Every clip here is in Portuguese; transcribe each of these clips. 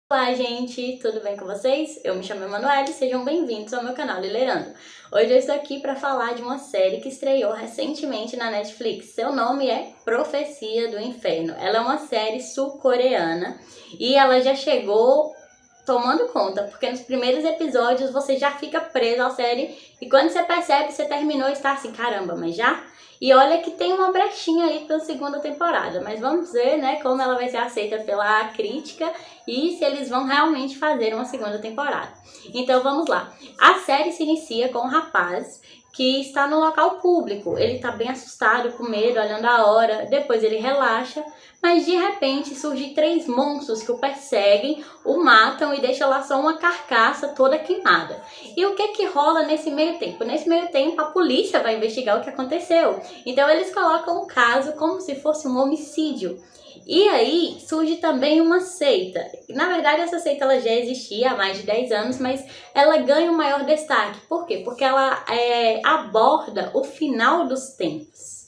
Olá, gente, tudo bem com vocês? Eu me chamo Emanuele e sejam bem-vindos ao meu canal Lilerando. Hoje eu estou aqui para falar de uma série que estreou recentemente na Netflix. Seu nome é Profecia do Inferno. Ela é uma série sul-coreana e ela já chegou tomando conta, porque nos primeiros episódios você já fica preso à série e quando você percebe, você terminou e está assim, caramba, mas já? E olha que tem uma brechinha aí para a segunda temporada, mas vamos ver, né, como ela vai ser aceita pela crítica e se eles vão realmente fazer uma segunda temporada. Então vamos lá. A série se inicia com um rapaz que está no local público. Ele está bem assustado, com medo, olhando a hora. Depois ele relaxa, mas de repente surgem 3 monstros que o perseguem, o matam e deixam lá só uma carcaça toda queimada. E o que rola nesse meio tempo? Nesse meio tempo a polícia vai investigar o que aconteceu. Então eles colocam o caso como se fosse um homicídio. E aí surge também uma seita. Na verdade essa seita ela já existia há mais de 10 anos, mas ela ganha um maior destaque. Por quê? Porque ela aborda o final dos tempos.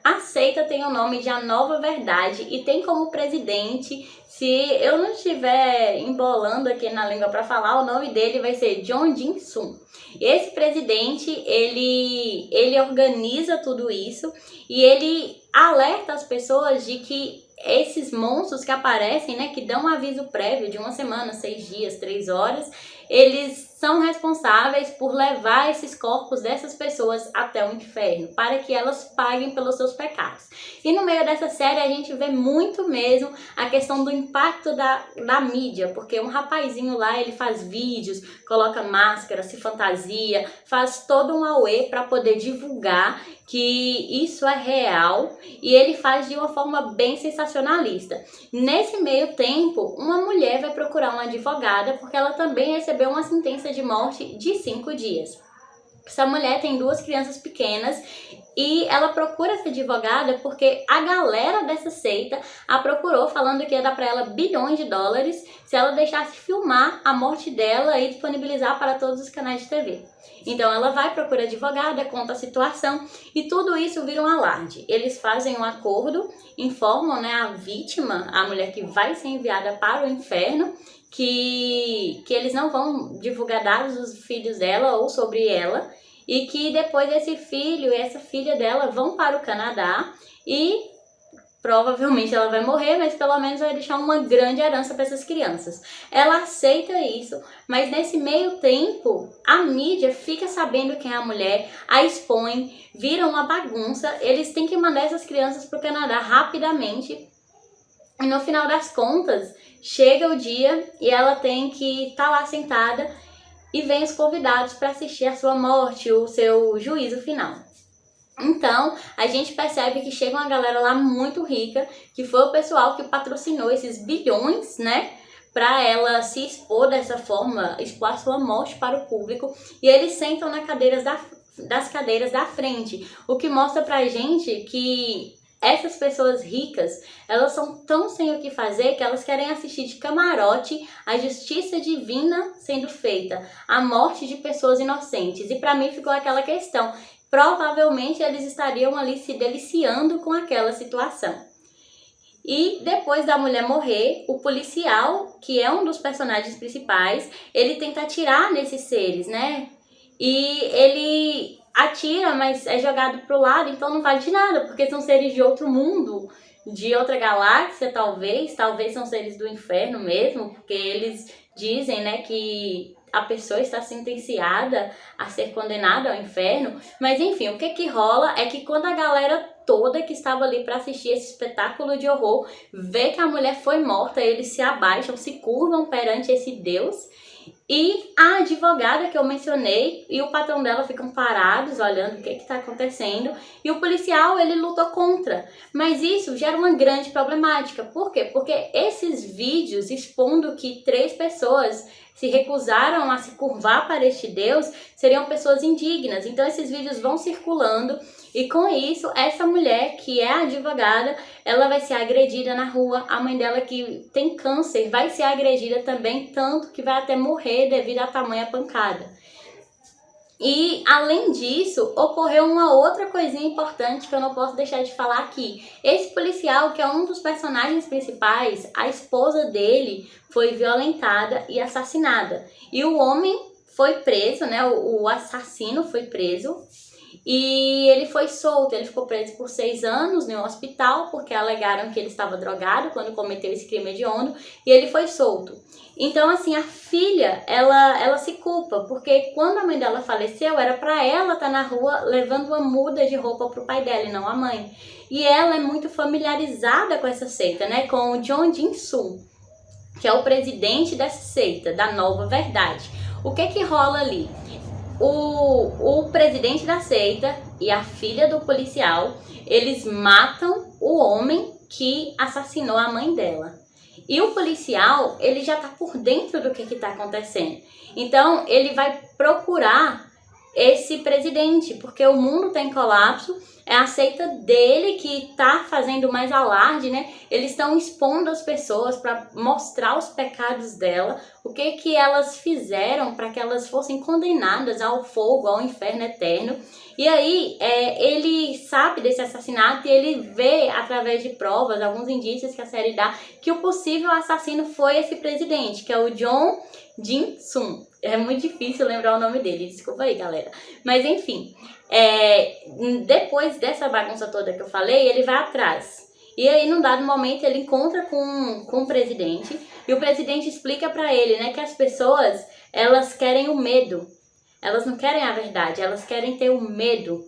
A seita tem o nome de A Nova Verdade e tem como presidente, se eu não estiver embolando aqui na língua para falar, o nome dele vai ser Jeon Jin-sung. Esse presidente, ele organiza tudo isso e ele alerta as pessoas de que esses monstros que aparecem, né, que dão um aviso prévio de 1 semana, 6 dias, 3 horas, eles são responsáveis por levar esses corpos dessas pessoas até o inferno, para que elas paguem pelos seus pecados. E no meio dessa série a gente vê muito mesmo a questão do impacto da mídia, porque um rapazinho lá, ele faz vídeos, coloca máscara, se fantasia, faz todo um auê para poder divulgar que isso é real e ele faz de uma forma bem sensacionalista. Nesse meio tempo, uma mulher vai procurar uma advogada porque ela também recebeu uma sentença de morte de 5 dias. Essa mulher tem 2 crianças pequenas e ela procura essa advogada porque a galera dessa seita a procurou falando que ia dar para ela bilhões de dólares se ela deixasse filmar a morte dela e disponibilizar para todos os canais de TV. Então ela vai procurar advogada, conta a situação e tudo isso vira um alarde. Eles fazem um acordo, informam, né, a vítima, a mulher que vai ser enviada para o inferno, que eles não vão divulgar dados dos filhos dela ou sobre ela e que depois esse filho e essa filha dela vão para o Canadá e provavelmente ela vai morrer, mas pelo menos vai deixar uma grande herança para essas crianças. Ela aceita isso, mas nesse meio tempo a mídia fica sabendo quem é a mulher, a expõe, vira uma bagunça, eles têm que mandar essas crianças para o Canadá rapidamente. E no final das contas, chega o dia e ela tem que estar lá sentada e vem os convidados para assistir a sua morte, o seu juízo final. Então, a gente percebe que chega uma galera lá muito rica, que foi o pessoal que patrocinou esses bilhões, né? Para ela se expor dessa forma, expor a sua morte para o público. E eles sentam nas das cadeiras da frente, o que mostra pra gente que essas pessoas ricas, elas são tão sem o que fazer que elas querem assistir de camarote a justiça divina sendo feita, a morte de pessoas inocentes. E para mim ficou aquela questão, provavelmente eles estariam ali se deliciando com aquela situação. E depois da mulher morrer, o policial, que é um dos personagens principais, ele tenta atirar nesses seres, né? E ele atira, mas é jogado pro lado, então não vale de nada, porque são seres de outro mundo, de outra galáxia, talvez são seres do inferno mesmo, porque eles dizem, né, que a pessoa está sentenciada a ser condenada ao inferno. Mas enfim, o que rola é que quando a galera toda que estava ali para assistir esse espetáculo de horror vê que a mulher foi morta, eles se abaixam, se curvam perante esse Deus. E a advogada que eu mencionei e o patrão dela ficam parados olhando o que está acontecendo e o policial ele lutou contra, mas isso gera uma grande problemática. Por quê? Porque esses vídeos expondo que 3 pessoas se recusaram a se curvar para este Deus seriam pessoas indignas, então esses vídeos vão circulando e com isso essa mulher que é advogada, ela vai ser agredida na rua, a mãe dela que tem câncer vai ser agredida também, tanto que vai até morrer devido à tamanha pancada. E, além disso, ocorreu uma outra coisinha importante que eu não posso deixar de falar aqui. Esse policial, que é um dos personagens principais, a esposa dele foi violentada e assassinada. E o homem foi preso, né? O assassino foi preso. E ele foi solto, ele ficou preso por 6 anos em um hospital, porque alegaram que ele estava drogado quando cometeu esse crime hediondo, e ele foi solto. Então, assim, a filha, ela se culpa, porque quando a mãe dela faleceu, era pra ela estar na rua levando uma muda de roupa pro pai dela e não a mãe. E ela é muito familiarizada com essa seita, né, com o John Jin-soo, que é o presidente dessa seita, da Nova Verdade. O que rola ali? O presidente da seita e a filha do policial, eles matam o homem que assassinou a mãe dela. E o policial, ele já tá por dentro do que tá acontecendo. Então, ele vai procurar esse presidente, porque o mundo tá em colapso. É a seita dele que tá fazendo mais alarde, né? Eles estão expondo as pessoas para mostrar os pecados dela, o que elas fizeram para que elas fossem condenadas ao fogo, ao inferno eterno. E aí, ele sabe desse assassinato e ele vê, através de provas, alguns indícios que a série dá, que o possível assassino foi esse presidente, que é o John Jin-soo. É muito difícil lembrar o nome dele, desculpa aí, galera. Mas, enfim, depois dessa bagunça toda que eu falei, ele vai atrás. E aí, num dado momento, ele encontra com o presidente, e o presidente explica pra ele, né, que as pessoas, elas querem o medo. Elas não querem a verdade, elas querem ter o medo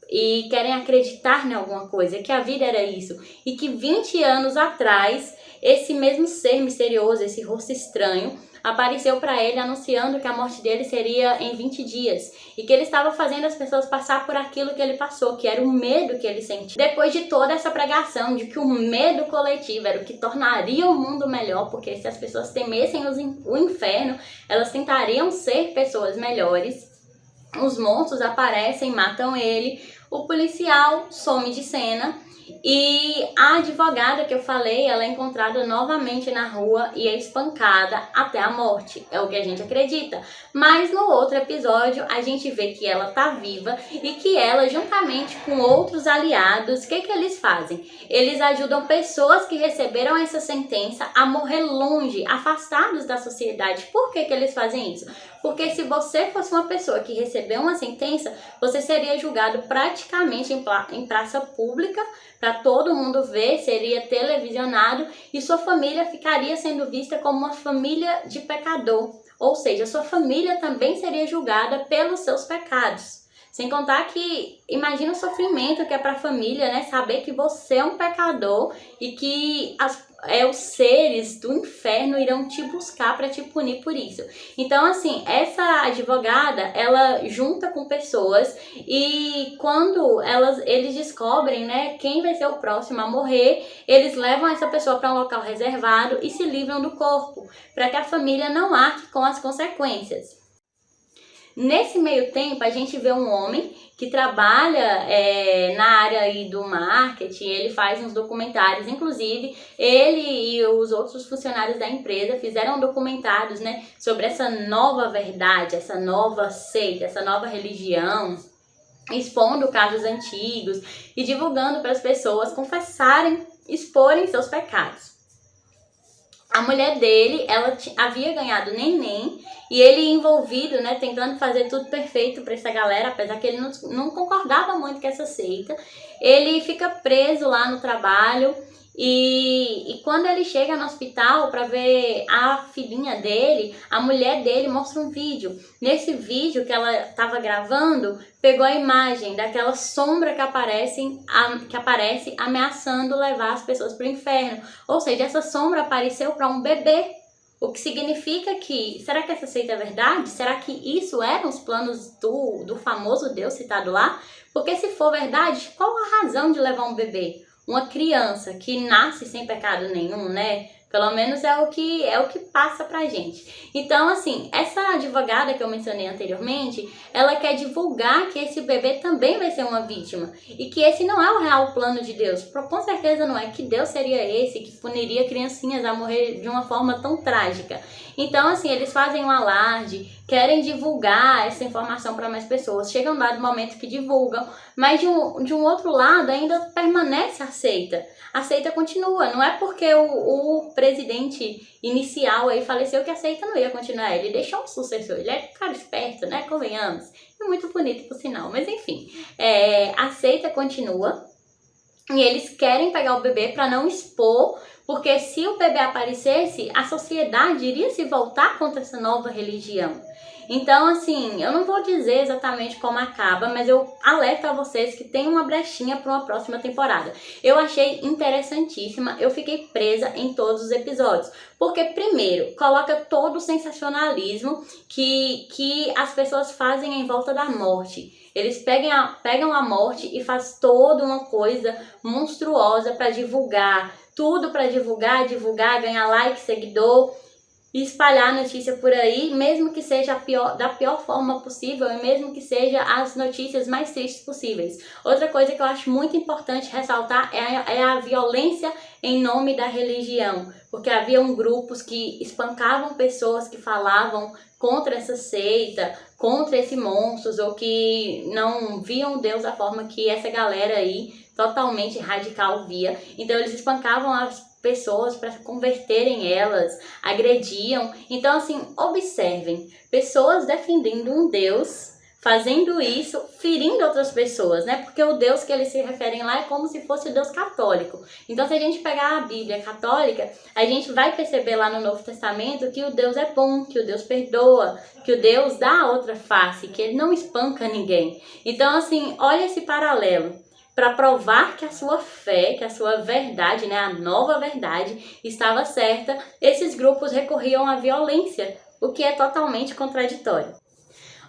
e querem acreditar em alguma coisa, que a vida era isso. E que 20 anos atrás, esse mesmo ser misterioso, esse rosto estranho, apareceu para ele anunciando que a morte dele seria em 20 dias. E que ele estava fazendo as pessoas passar por aquilo que ele passou, que era o medo que ele sentia. Depois de toda essa pregação de que o medo coletivo era o que tornaria o mundo melhor, porque se as pessoas temessem o inferno, elas tentariam ser pessoas melhores. Os monstros aparecem, matam ele, o policial some de cena e a advogada que eu falei, ela é encontrada novamente na rua e é espancada até a morte, é o que a gente acredita. Mas no outro episódio a gente vê que ela tá viva e que ela, juntamente com outros aliados, o que eles fazem? Eles ajudam pessoas que receberam essa sentença a morrer longe, afastados da sociedade. Por que eles fazem isso? Porque se você fosse uma pessoa que recebeu uma sentença, você seria julgado praticamente em praça pública, para todo mundo ver, seria televisionado e sua família ficaria sendo vista como uma família de pecador. Ou seja, sua família também seria julgada pelos seus pecados. Sem contar que, imagina o sofrimento que é para a família, né? Saber que você é um pecador e que os seres do inferno irão te buscar para te punir por isso. Então, assim, essa advogada, ela junta com pessoas e quando eles descobrem, né, quem vai ser o próximo a morrer, eles levam essa pessoa para um local reservado e se livram do corpo, para que a família não arque com as consequências. Nesse meio tempo, a gente vê um homem que trabalha na área aí do marketing, ele faz uns documentários, inclusive ele e os outros funcionários da empresa fizeram documentários, né, sobre essa nova verdade, essa nova seita, essa nova religião, expondo casos antigos e divulgando para as pessoas confessarem, exporem seus pecados. A mulher dele, ela havia ganhado neném e ele envolvido, né, tentando fazer tudo perfeito para essa galera, apesar que ele não concordava muito com essa seita. Ele fica preso lá no trabalho e quando ele chega no hospital para ver a filhinha dele, a mulher dele mostra um vídeo. Nesse vídeo que ela estava gravando, pegou a imagem daquela sombra que aparece ameaçando levar as pessoas para o inferno. Ou seja, essa sombra apareceu para um bebê. O que significa que, será que essa seita é verdade? Será que isso eram os planos do famoso Deus citado lá? Porque se for verdade, qual a razão de levar um bebê? Uma criança que nasce sem pecado nenhum, né? Pelo menos é o que passa pra gente. Então, assim, essa advogada que eu mencionei anteriormente, ela quer divulgar que esse bebê também vai ser uma vítima. E que esse não é o real plano de Deus. Com certeza não é. Que Deus seria esse que puniria criancinhas a morrer de uma forma tão trágica. Então, assim, eles fazem um alarde, querem divulgar essa informação para mais pessoas. Chega um dado momento que divulgam, mas de um outro lado ainda permanece a seita. A seita continua, não é porque o presidente inicial aí faleceu que a seita não ia continuar. Ele deixou um sucessor, ele é um cara esperto, né? Convenhamos. E muito bonito por sinal, mas enfim. A seita continua e eles querem pegar o bebê para não expor, porque se o bebê aparecesse, a sociedade iria se voltar contra essa nova religião. Então, assim, eu não vou dizer exatamente como acaba, mas eu alerto a vocês que tem uma brechinha para uma próxima temporada. Eu achei interessantíssima, eu fiquei presa em todos os episódios. Porque, primeiro, coloca todo o sensacionalismo que as pessoas fazem em volta da morte. Eles pegam a morte e faz toda uma coisa monstruosa para divulgar. Tudo para divulgar, ganhar like, seguidor, e espalhar a notícia por aí, mesmo que seja da pior forma possível e mesmo que seja as notícias mais tristes possíveis. Outra coisa que eu acho muito importante ressaltar é a violência em nome da religião, porque haviam grupos que espancavam pessoas que falavam contra essa seita, contra esse monstros, ou que não viam Deus da forma que essa galera aí totalmente radical via. Então eles espancavam as pessoas para converterem elas, agrediam. Então, assim, observem, pessoas defendendo um Deus, fazendo isso, ferindo outras pessoas, né? Porque o Deus que eles se referem lá é como se fosse o Deus católico. Então, se a gente pegar a Bíblia católica, a gente vai perceber lá no Novo Testamento que o Deus é bom, que o Deus perdoa, que o Deus dá a outra face, que ele não espanca ninguém. Então, assim, olha esse paralelo. Para provar que a sua fé, que a sua verdade, né, a nova verdade, estava certa, esses grupos recorriam à violência, o que é totalmente contraditório.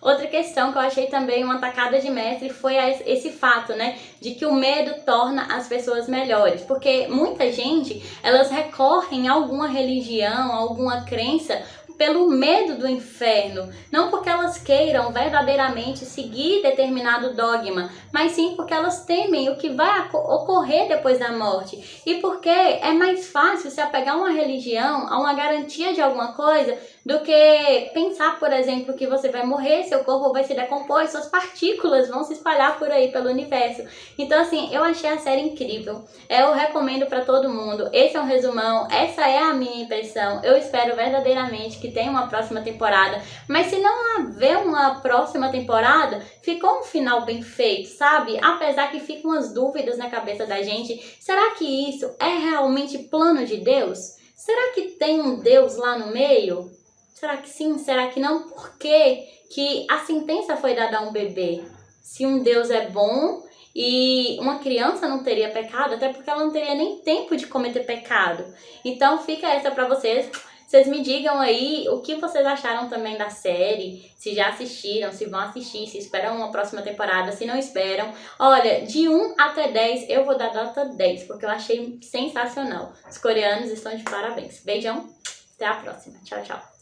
Outra questão que eu achei também uma tacada de mestre foi esse fato, né, de que o medo torna as pessoas melhores, porque muita gente, elas recorrem a alguma religião, a alguma crença, pelo medo do inferno, não porque elas queiram verdadeiramente seguir determinado dogma, mas sim porque elas temem o que vai ocorrer depois da morte, e porque é mais fácil se apegar a uma religião, a uma garantia de alguma coisa, do que pensar, por exemplo, que você vai morrer, seu corpo vai se decompor, suas partículas vão se espalhar por aí pelo universo. Então, assim, eu achei a série incrível, eu recomendo para todo mundo. Esse é um resumão, essa é a minha impressão. Eu espero verdadeiramente que tenha uma próxima temporada, mas se não haver uma próxima temporada, ficou um final bem feito, sabe? Apesar que ficam umas dúvidas na cabeça da gente, será que isso é realmente plano de Deus? Será que tem um Deus lá no meio? Será que sim? Será que não? Por que a sentença foi dada a um bebê? Se um Deus é bom e uma criança não teria pecado, até porque ela não teria nem tempo de cometer pecado. Então fica essa pra vocês. Vocês me digam aí o que vocês acharam também da série, se já assistiram, se vão assistir, se esperam uma próxima temporada, se não esperam. Olha, de 1 até 10 eu vou dar nota 10, porque eu achei sensacional. Os coreanos estão de parabéns. Beijão, até a próxima. Tchau, tchau.